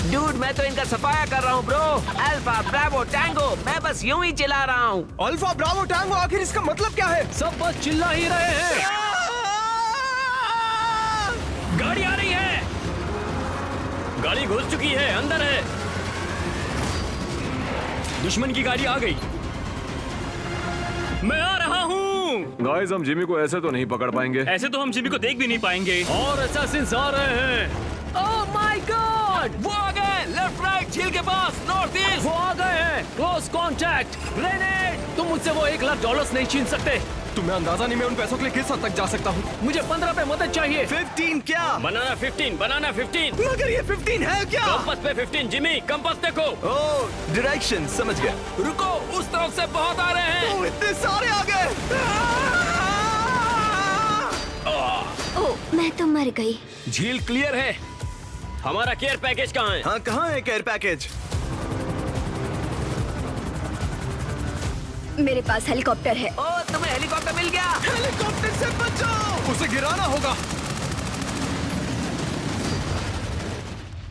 Dude मैं तो इनका सफाया कर रहा हूँ ब्रो। अल्फा ब्रावो टैंगो, मैं बस यूं ही चिल्ला रहा हूँ। अल्फा ब्रावो टैंगो, आखिर इसका मतलब क्या है? सब बस चिल्ला ही रहे हैं। गाड़ी आ रही है। गाड़ी घुस चुकी है, अंदर है। दुश्मन की गाड़ी आ गई। मैं आ रहा हूँ। गाइस हम जिमी को ऐसे तो नहीं पकड़ पाएंगे। ऐसे तो हम जिमी को देख भी नहीं पाएंगे। और असैसिन्स आ रहे हैं। ओह माय गॉड, वो आ गए। लेफ्ट राइट झील के पास, नॉर्थ ईस्ट। वो आ गए हैं। Close contact, grenade. तुम मुझसे वो $1,00,000 नहीं छीन सकते। तुम्हें अंदाजा नहीं मैं उन पैसों के लिए किस हद तक जा सकता हूँ। मुझे 15 पे मदद चाहिए। 15 क्या? बनाना 15, बनाना 15। मगर ये 15 है क्या? कंपास पे 15, जिमी कंपास देखो। ओह डायरेक्शन समझ गया। रुको, उस तरफ से बहुत आ रहे हैं। ओह इतने सारे आ गए। ओह मैं तो मर गई। झील क्लियर है। हमारा केयर पैकेज कहाँ है? हाँ कहाँ है केयर पैकेज? मेरे पास हेलीकॉप्टर है। ओ तुम्हें हेलीकॉप्टर मिल गया। हेलीकॉप्टर से बचाओ, उसे गिराना होगा।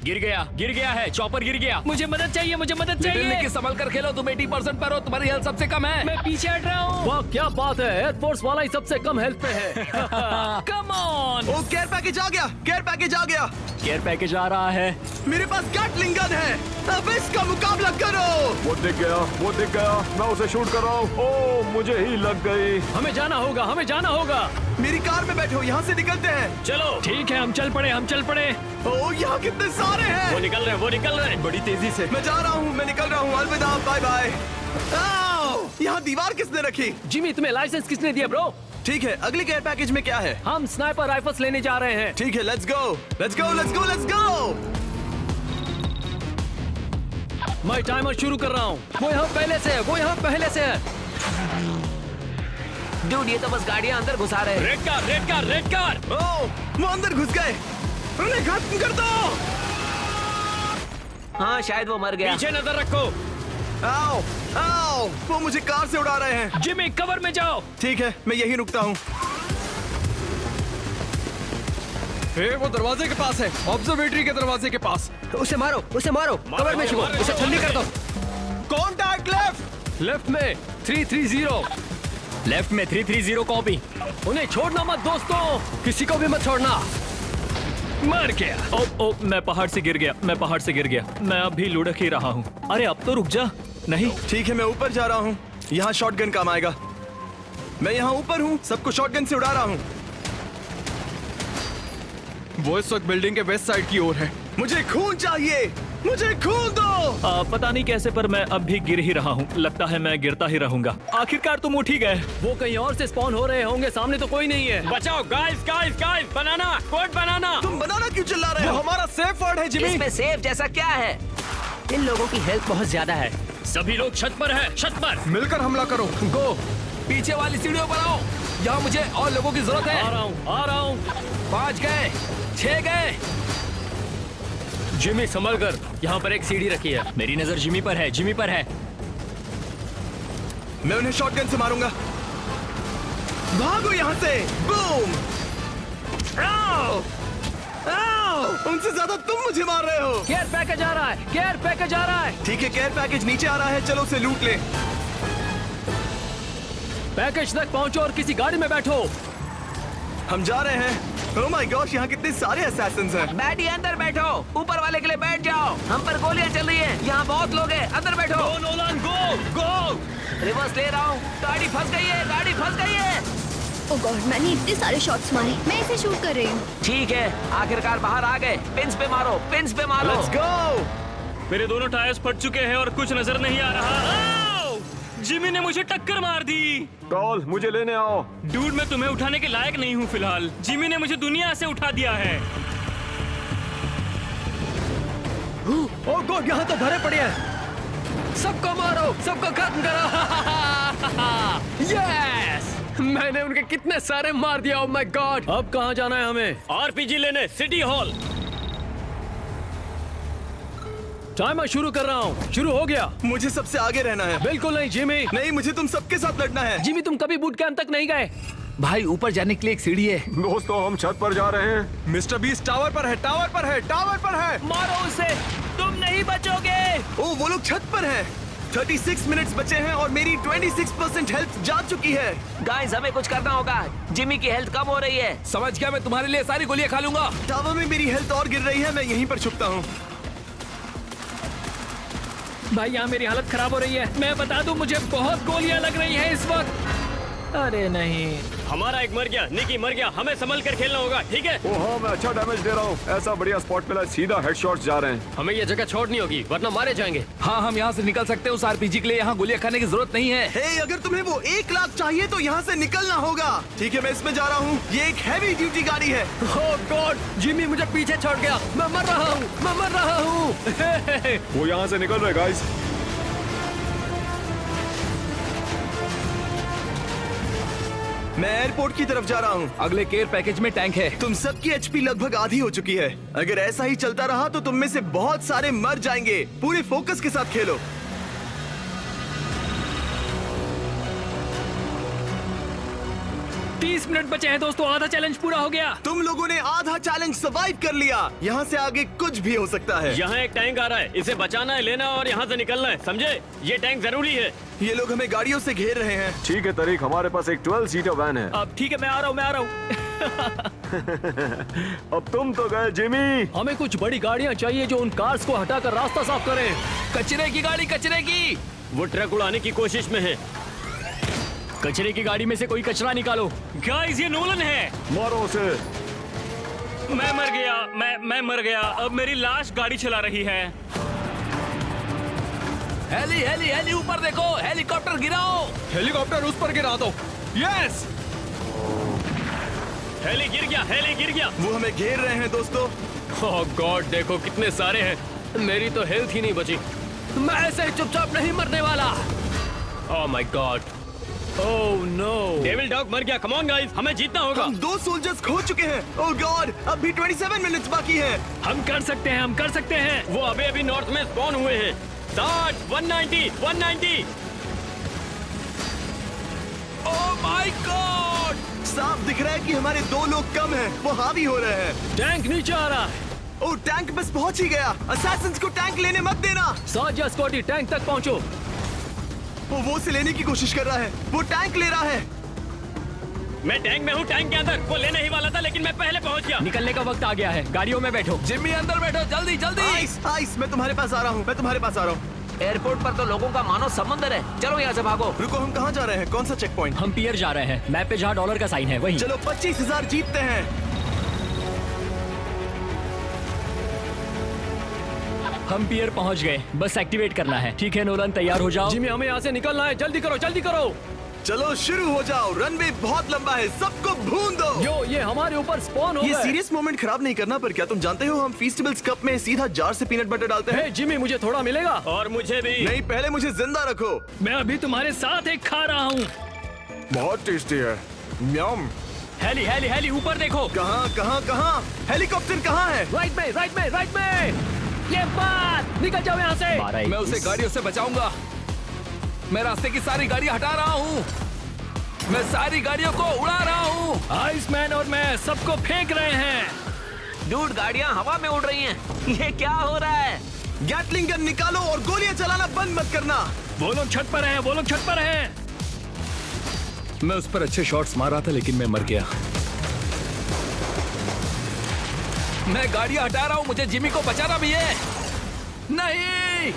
गिर गया है। चॉपर गिर गया। मुझे मदद चाहिए, मुझे मदद चाहिए। लेकिन संभल कर खेलो, तुम 80% पर हो, तुम्हारी हेल्थ सबसे कम है। मैं पीछे हट रहा हूँ। वाह क्या बात है, एयरफोर्स वाला ही सबसे कम हेल्थ पे है। Come on. Oh care package आ गया, केयर पैकेज आ गया। केयर पैकेज आ रहा है। मेरे पास गैटलिंग गन है, अब इसका मुकाबला करो। वो दिख गया, मैं उसे शूट कर रहा हूँ। ओह मुझे ही लग गई। हमें जाना होगा। मेरी कार में बैठो, यहाँ से निकलते हैं। चलो ठीक है, हम चल पड़े। ओह यहाँ कितने सारे हैं। वो निकल रहे हैं बड़ी तेजी से। मैं जा रहा हूँ, मैं निकल रहा हूँ। अलविदा, बाय बाय। यहाँ दीवार किसने रखी? जिमी तुम्हें लाइसेंस किसने दिया ब्रो? ठीक है, अगली केयर पैकेज में क्या है? हम स्नाइपर राइफल्स लेने जा रहे हैं। ठीक है, लेट्स गो। मैं टाइमर शुरू कर रहा हूँ। वो यहाँ पहले से है। डूड ये तो बस गाड़ियाँ अंदर घुसा रहे हैं। Red car. ओह वो अंदर घुस गए, उन्हें खत्म कर दो। हाँ शायद वो मर गया। पीछे नजर रखो। आओ, वो मुझे कार से उड़ा रहे हैं। जिमी कवर में जाओ। ठीक है, मैं यही रुकता हूँ। वो दरवाजे के पास है, ऑब्जर्वेटरी के दरवाजे के पास। उसे मारो। कवर में छुपो, उसे ठंडी कर दो। कॉन्टैक्ट लेफ्ट में 330। लेफ्ट में 330 कॉपी। उन्हें छोड़ना मत दोस्तों, किसी को भी मत छोड़ना। मर गया। ओ मैं पहाड़ से गिर गया। मैं अब भी लुढ़क ही रहा हूँ। अरे अब तो रुक जा। नहीं ठीक है, मैं ऊपर जा रहा हूँ। यहाँ शॉटगन काम आएगा। मैं यहाँ ऊपर हूँ, सबको शॉटगन से उड़ा रहा हूँ। वो इस वक्त बिल्डिंग के वेस्ट साइड की ओर है। मुझे खून चाहिए, मुझे खून दो। पता नहीं कैसे पर मैं अब भी गिर ही रहा हूँ। लगता है मैं गिरता ही रहूंगा। आखिरकार तुम उठ ही गए। वो कहीं और से स्पॉन हो रहे होंगे, सामने तो कोई नहीं है। बचाओ गाइस। बनाना कोड बनाना। तुम बनाना क्यों चिल्ला रहे हो? हमारा सेफ वर्ड है जिमी। इसमें सेफ जैसा क्या है? इन लोगों की हेल्थ बहुत ज्यादा है। सभी लोग छत पर। मिलकर हमला करो। गो पीछे वाली सीढ़ियों पर आओ, यहाँ मुझे और लोगों की जरूरत है। आ रहा हूँ। 5 गए, 6 गए। जिमी संभल कर। यहाँ पर एक सीढ़ी रखी है। मेरी नजर जिमी पर है। मैं उन्हें शॉटगन से मारूंगा। भागो यहाँ से। बूम। आओ। उनसे ज्यादा तुम मुझे मार रहे हो। केयर पैकेज आ रहा है। ठीक है, केयर पैकेज नीचे आ रहा है, चलो उसे लूट ले। पैकेज तक पहुंचो और किसी गाड़ी में बैठो। हम जा रहे हैं। ओह माय गॉश, यहाँ कितने सारे असैसिन्स हैं। बैठी अंदर बैठो, ऊपर वाले के लिए बैठ जाओ। हम पर गोलियां चल रही हैं, यहाँ बहुत लोग हैं। अंदर बैठो। गो नोलान, गो। रिवर्स ले रहा हूँ। गाड़ी फंस गई है। ओह गॉड, मैंने इतने सारे शॉट्स मारे। मैं इसे शूट कर रही हूँ। ठीक है, आखिरकार बाहर आ गए। पिंस पे मारो। Let's go. मेरे दोनों टायर्स फट चुके हैं और कुछ नजर नहीं आ रहा। जिमी ने मुझे टक्कर मार दी। टॉल मुझे लेने आओ। डूड मैं तुम्हें उठाने के लायक नहीं हूँ फिलहाल। जिमी ने मुझे दुनिया से उठा दिया है। ओह गॉड, यहाँ तो भरे पड़े हैं। सबको मारो, सबको खत्म करो। यस, मैंने उनके कितने सारे मार दिया। ओह माय गॉड। अब कहाँ जाना है हमें? आरपीजी लेने सिटी हॉल। टाइमर शुरू कर रहा हूँ। शुरू हो गया। मुझे सबसे आगे रहना है। बिल्कुल नहीं जिमी। नहीं, मुझे तुम सबके साथ लड़ना है। जिमी तुम कभी बूट कैंप तक नहीं गए। भाई ऊपर जाने के लिए एक सीढ़ी है। दोस्तों हम छत पर जा रहे हैं। मिस्टर बीस्ट टावर पर है। मारो उसे। तुम नहीं बचोगे। ओ वो लोग छत पर हैं। 36 मिनट्स बचे हैं और मेरी 26% हेल्थ जा चुकी है। गाइस हमें कुछ करना होगा, जिमी की हेल्थ कम हो रही है। समझ गया, मैं तुम्हारे लिए सारी गोलियां खा लूंगा। टावर में मेरी हेल्थ और गिर रही है, मैं यहीं पर छुपता हूँ। भाई यहाँ मेरी हालत खराब हो रही है। मैं बता दूं मुझे बहुत गोलियां लग रही हैं इस वक्त। अरे नहीं, हमारा एक मर गया, निकी मर गया, हमें संभल कर खेलना होगा, ठीक है? ओ हाँ, मैं अच्छा डैमेज दे रहा हूँ। ऐसा बढ़िया स्पॉट मिला, सीधा हेडशॉट्स जा रहे हैं। हमें ये जगह छोड़नी होगी वरना मारे जाएंगे। हाँ, हम यहाँ से निकल सकते हैं। उस आरपीजी के लिए यहाँ गोलियां खाने की जरूरत नहीं है। हे, अगर तुम्हें वो 1 लाख चाहिए तो यहाँ से निकलना होगा। ठीक है, मैं इसमें जा रहा हूँ। ये एक हैवी ड्यूटी गाड़ी है। ओह गॉड, जिमी मुझे पीछे छोड़ गया। मैं मर रहा हूँ, मैं मर रहा हूँ। वो यहाँ से निकल रहे गाइस। मैं एयरपोर्ट की तरफ जा रहा हूँ। अगले केयर पैकेज में टैंक है। तुम सबकी एचपी लगभग आधी हो चुकी है। अगर ऐसा ही चलता रहा तो तुम में से बहुत सारे मर जाएंगे। पूरे फोकस के साथ खेलो। 30 मिनट बचे हैं दोस्तों, आधा चैलेंज पूरा हो गया। तुम लोगों ने आधा चैलेंज सर्वाइव कर लिया। यहाँ से आगे कुछ भी हो सकता है। यहाँ एक टैंक आ रहा है, इसे बचाना है, लेना और यहाँ से निकलना है, समझे? ये टैंक जरूरी है। ये लोग हमें गाड़ियों से घेर रहे हैं। ठीक है तरीक, हमारे पास एक 12 सीटर वैन है। अब ठीक है, मैं आ रहा हूँ, मैं आ रहा हूँ। अब तुम तो गए जिमी। हमें कुछ बड़ी गाड़ियाँ चाहिए जो उन कार्स को हटाकर रास्ता साफ करें। कचरे की गाड़ी, कचरे की। वो ट्रक उड़ाने की कोशिश में है। कचरे की गाड़ी में से कोई कचरा निकालो। गाइस ये नोलन है। मारो उसे। मैं मर गया, मैं मर गया। अब मेरी लाश गाड़ी चला रही है। हेली हेली हेली, ऊपर देखो, हेलीकॉप्टर गिराओ। हेलीकॉप्टर उस पर गिरा दो। यस, हेली गिर गया, हेली गिर गया। वो हमें घेर रहे हैं दोस्तों। ओह गॉड, देखो कितने सारे हैं। मेरी तो हेल्थ ही नहीं बची। मैं ऐसे चुपचाप नहीं मरने वाला। Oh my God, oh no, devil dog मर गया। कम ऑन गाइस, हमें जीतना होगा। हम 2 सोल्जर्स खो चुके हैं। ओह गॉड, अब भी 27 मिनट्स बाकी है। हम कर सकते हैं, हम कर सकते हैं। वो अभी नॉर्थ में स्पॉन हुए हैं। 60, 190, 190। ओह माय गॉड। साफ दिख रहा है कि हमारे 2 लोग कम हैं। वो हावी हो रहे हैं। टैंक नीचे आ रहा है। ओह, टैंक बस पहुंच ही गया। असैसिन्स को टैंक लेने मत देना। साजिया स्कॉटी, टैंक तक पहुंचो। वो उसे लेने की कोशिश कर रहा है। वो टैंक ले रहा है। मैं टैंक में हूँ, टैंक के अंदर। वो लेने ही वाला था लेकिन मैं पहले पहुंच गया। निकलने का वक्त आ गया है, गाड़ियों में बैठो। जिम्मी अंदर बैठो, जल्दी जल्दी। आइस, आइस, मैं तुम्हारे पास आ रहा हूँ। मैं तुम्हारे पास आ रहा हूँ। एयरपोर्ट पर तो लोगों का मानो समुंदर है। चलो यहाँ से भागो। रुको, हम कहाँ जा रहे हैं? कौन सा चेक पॉइंट? हम पियर जा रहे हैं, मैप पे जहाँ डॉलर का साइन है वहीं। चलो 25,000 जीतते हैं। हम पियर पहुंच गए, बस एक्टिवेट करना है। ठीक है नोलन, तैयार हो जाओ। जिमी, हमें यहाँ से निकलना है, जल्दी करो, जल्दी करो। चलो शुरू हो जाओ। रनवे बहुत लंबा है, सबको भून दो। यो, ये हमारे ऊपर स्पॉन हो ये गए। सीरियस मोमेंट खराब नहीं करना, पर क्या तुम जानते हो हम फेस्टिवल्स कप में सीधा जार से पीनट बटर डालते हैं? हे जिमी, मुझे थोड़ा मिलेगा? और मुझे भी। नहीं, पहले मुझे जिंदा रखो। मैं अभी तुम्हारे साथ एक खा रहा हूँ। बहुत टेस्टी है। म्यम। हेली हेली हेली, ऊपर देखो। कहाँ कहाँ कहाँ? हेलीकॉप्टर कहाँ है? राइट में, राइट में, राइट में। ये बात, निकल जाओ यहाँ से। मैं उसे गाड़ियों से बचाऊंगा। मैं रास्ते की सारी गाड़ियां हटा रहा हूँ। मैं सारी गाड़ियों को उड़ा रहा हूँ। आइसमैन और मैं सबको फेंक रहे हैं। डूड, गाड़ियाँ हवा में उड़ रही हैं। ये क्या हो रहा है? गैटलिंग गन निकालो और गोलियां चलाना बंद मत करना। वो लोग छत पर हैं, वो लोग छत पर हैं। मैं उस पर अच्छे शॉट्स मार रहा था लेकिन मैं मर गया। मैं गाड़ियां हटा रहा हूँ, मुझे जिमी को बचाना भी है। नहीं,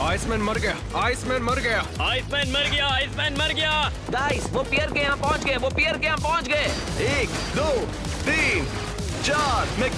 आइसमैन मर गया, आइसमैन मर गया। आइसमैन मर गया, आइसमैन मर गया। गाइस, वो पियर के यहाँ पहुँच गए, वो पियर के यहाँ पहुँच गए। 1 2 3 4 मैं